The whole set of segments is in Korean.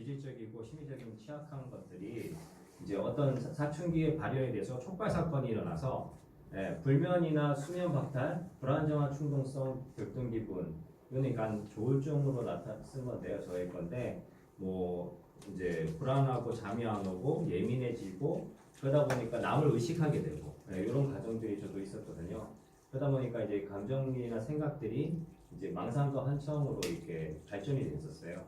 비질적이고 심리적인 취약한 것들이 이제 어떤 사춘기의 발현에 대해서 촉발 사건이 일어나서 불면이나 수면 박탈, 불안정한 충동성, 격동 기분, 그러니까 조울증으로 쓰는 건데요. 저의 건데 뭐 이제 불안하고 잠이 안 오고 예민해지고 그러다 보니까 남을 의식하게 되고 이런 과정들이 저도 있었거든요. 그러다 보니까 이제 감정이나 생각들이 이제 망상과 환청으로 이렇게 발전이 됐었어요.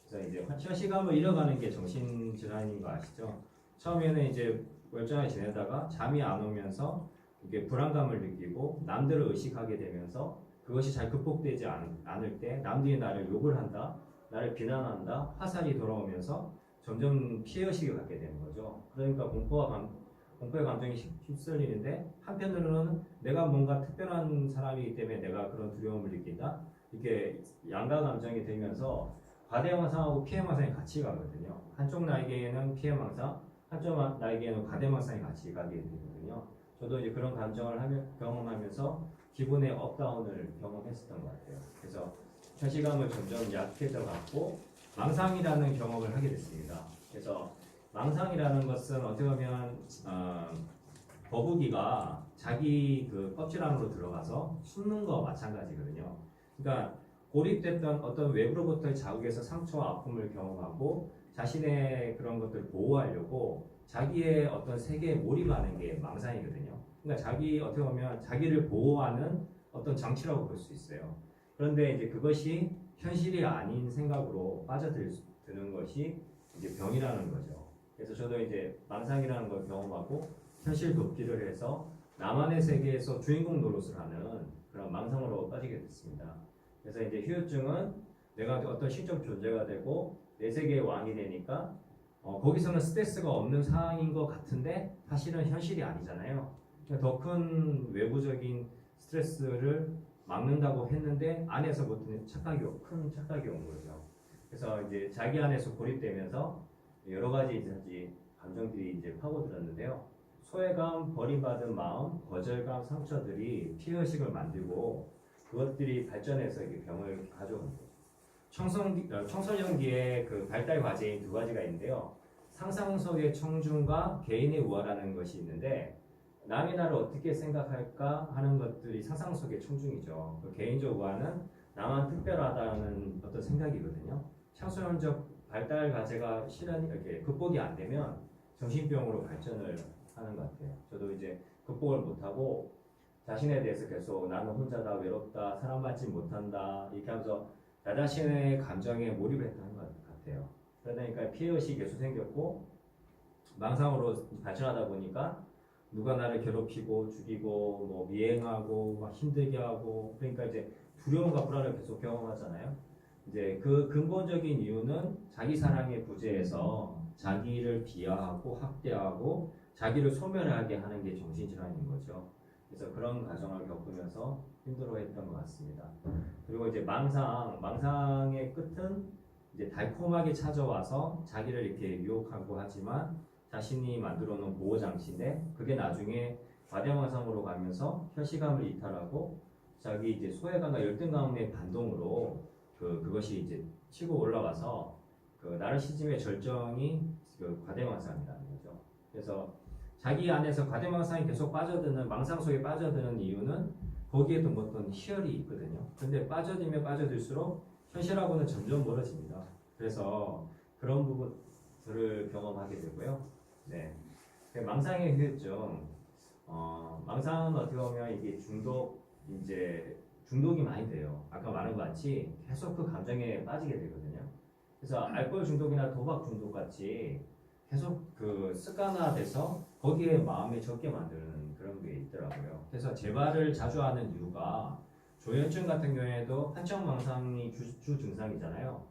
그래서 이제 현실감을 잃어가는 게 정신질환인 거 아시죠? 처음에는 이제 멀쩡하게 지내다가 잠이 안 오면서 이게 불안감을 느끼고 남들을 의식하게 되면서 그것이 잘 극복되지 않을 때 남들이 나를 욕을 한다, 나를 비난한다, 화살이 돌아오면서 점점 피해의식을 갖게 되는 거죠. 그러니까 공포의 감정이 휩쓸리는데 한편으로는 내가 뭔가 특별한 사람이기 때문에 내가 그런 두려움을 느낀다. 이렇게 양가 감정이 들면서 과대망상하고 피해망상이 같이 가거든요. 한쪽 날개에는 피해망상, 한쪽 날개에는 과대망상이 같이 가게 되거든요. 저도 이제 그런 감정을 경험하면서 기분의 업다운을 경험했었던 것 같아요. 그래서 현실감을 점점 약해져 갔고 망상이라는 경험을 하게 됐습니다. 그래서 망상이라는 것은 어떻게 보면 거북이가 자기 그 껍질 안으로 들어가서 숨는 거와 마찬가지거든요. 그러니까 고립됐던 어떤 외부로부터의 자극에서 상처와 아픔을 경험하고 자신의 그런 것들을 보호하려고 자기의 어떤 세계에 몰입하는 게 망상이거든요. 그러니까 어떻게 보면 자기를 보호하는 어떤 장치라고 볼 수 있어요. 그런데 이제 그것이 현실이 아닌 생각으로 빠져드는 것이 이제 병이라는 거죠. 그래서 저도 이제 망상이라는 걸 경험하고 현실 도피를 해서 나만의 세계에서 주인공 노릇을 하는 그런 망상으로 빠지게 됐습니다. 그래서 이제 후유증은 내가 어떤 시적 존재가 되고 내 세계의 왕이 되니까 거기서는 스트레스가 없는 상황인 것 같은데 사실은 현실이 아니잖아요. 더 큰 외부적인 스트레스를 막는다고 했는데 안에서부터는 큰 착각이 온 거죠. 그래서 이제 자기 안에서 고립되면서 여러 가지 이제 감정들이 이제 파고들었는데요. 소외감, 버림받은 마음, 거절감, 상처들이 피해의식을 만들고 그것들이 발전해서 이게 병을 가져오는 거죠. 청소년기의 그 발달 과제인 두 가지가 있는데요. 상상 속의 청중과 개인의 우화라는 것이 있는데 남이 나를 어떻게 생각할까 하는 것들이 상상 속의 청중이죠. 그 개인적 우화는 나만 특별하다는 어떤 생각이거든요. 청소년적 발달 과제가 이렇게 극복이 안 되면 정신병으로 발전을 하는 것 같아요. 저도 이제 극복을 못하고 자신에 대해서 계속 나는 혼자다, 외롭다, 사랑받지 못한다 이렇게 하면서 나 자신의 감정에 몰입했던 것 같아요. 그러니까 피해의식이 계속 생겼고 망상으로 발전하다 보니까 누가 나를 괴롭히고 죽이고 뭐 미행하고 막 힘들게 하고 그러니까 이제 두려움과 불안을 계속 경험하잖아요. 이제 그 근본적인 이유는 자기 사랑의 부재에서 자기를 비하하고 학대하고 자기를 소멸하게 하는 게 정신질환인 거죠. 그래서 그런 과정을 겪으면서 힘들어했던 것 같습니다. 그리고 이제 망상의 끝은 이제 달콤하게 찾아와서 자기를 이렇게 유혹하고 하지만 자신이 만들어 놓은 보호 장치인데 그게 나중에 과대망상으로 가면서 현실감을 이탈하고 자기 이제 소외감과 열등감의 반동으로 그것이 이제 치고 올라가서 그 나르시즘의 절정이 그 과대망상이라는 거죠. 그래서 자기 안에서 과대망상이 계속 망상 속에 빠져드는 이유는 거기에도 어떤 희열이 있거든요. 근데 빠져들면 빠져들수록 현실하고는 점점 멀어집니다. 그래서 그런 부분들을 경험하게 되고요. 네. 망상의 후유증. 망상은 어떻게 보면 이게 중독이 많이 돼요. 아까 말한 것 같이 계속 그 감정에 빠지게 되거든요. 그래서 알코올 중독이나 도박 중독 같이 계속 그 습관화돼서 거기에 마음이 적게 만드는 그런 게 있더라고요. 그래서 재발을 자주 하는 이유가 조현증 같은 경우에도 환청망상이 주 증상이잖아요.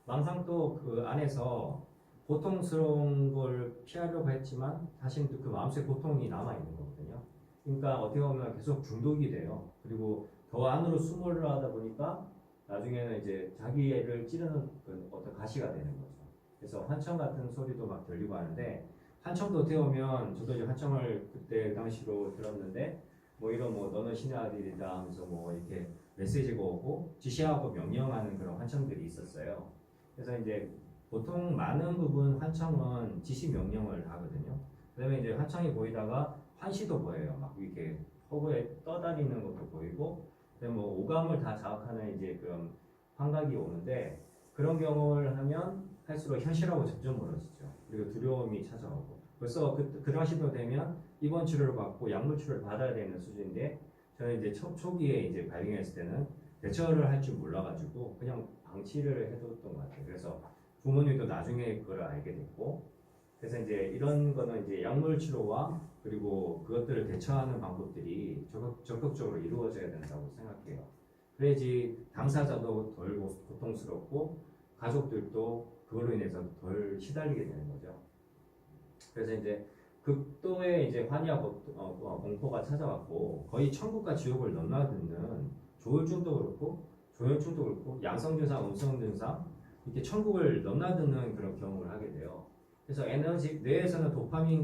망상도 그 안에서 고통스러운 걸 피하려고 했지만 사실 그 마음속에 고통이 남아있는 거거든요. 그러니까 어떻게 보면 계속 중독이 돼요. 그리고 더 안으로 숨어려 하다 보니까 나중에는 이제 자기를 찌르는 어떤 가시가 되는 거죠. 그래서 환청 같은 소리도 막 들리고 하는데 환청도 어떻게 보면 저도 이제 환청을 그때 당시로 들었는데 뭐 이런 뭐 너는 신의 아들이다 하면서 뭐 이렇게 메시지가 오고 지시하고 명령하는 그런 환청들이 있었어요. 그래서 이제 보통 많은 부분 환청은 지시 명령을 하거든요. 그다음에 이제 환청이 보이다가 환시도 보여요. 막 이렇게 허브에 떠다니는 것도 보이고, 그다음에 뭐 오감을 다 자극하는 이제 그런 환각이 오는데 그런 경험을 하면 할수록 현실하고 점점 멀어지죠. 그리고 두려움이 찾아오고 벌써 그런 시도 되면 입원 치료를 받고 약물 치료를 받아야 되는 수준인데 저는 이제 초기에 이제 발병했을 때는 대처를 할 줄 몰라가지고 그냥 방치를 해뒀던 것 같아요. 그래서 부모님도 나중에 그걸 알게 됐고, 그래서 이제 이런 거는 이제 약물 치료와 그리고 그것들을 대처하는 방법들이 적극적으로 이루어져야 된다고 생각해요. 그래야지 당사자도 덜 고통스럽고 가족들도 그걸로 인해서 덜 시달리게 되는 거죠. 그래서 이제 극도의 이제 환희와 공포가 찾아왔고 거의 천국과 지옥을 넘나드는 조울증도 그렇고 조현증도 그렇고 양성 증상, 음성 증상 이렇게 천국을 넘나드는 그런 경험을 하게 돼요. 그래서 에너지 뇌에서는 도파민이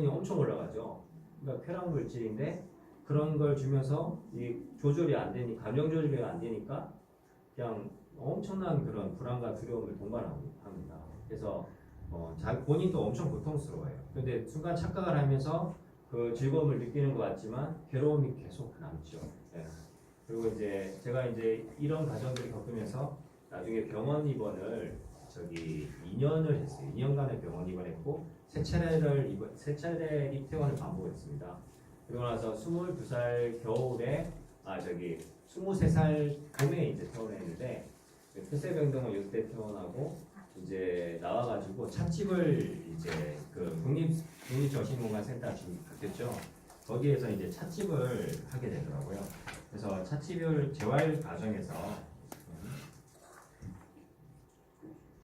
엄청 올라가죠. 그러니까 쾌락 물질인데 그런 걸 주면서 이 조절이 안 되니까 감정 조절이 안 되니까 그냥 엄청난 그런 불안과 두려움을 동반합니다. 그래서 본인도 엄청 고통스러워요. 근데 순간 착각을 하면서 그 즐거움을 느끼는 것 같지만 괴로움이 계속 남죠. 예. 그리고 이제 제가 이제 이런 과정들을 겪으면서 나중에 병원 입원을 2년을 했어요. 2년간의 병원 입원했고 세 차례 입퇴원을 반복했습니다. 그리고 나서 22살 겨울에 23살 봄에 이제 퇴원했는데 폐쇄병동을 6대 퇴원하고 이제 나와가지고 찻집을 이제 그 국립정신건강센터 지금 바뀌었죠. 거기에서 이제 찻집을 하게 되더라고요. 그래서 찻집을 재활 과정에서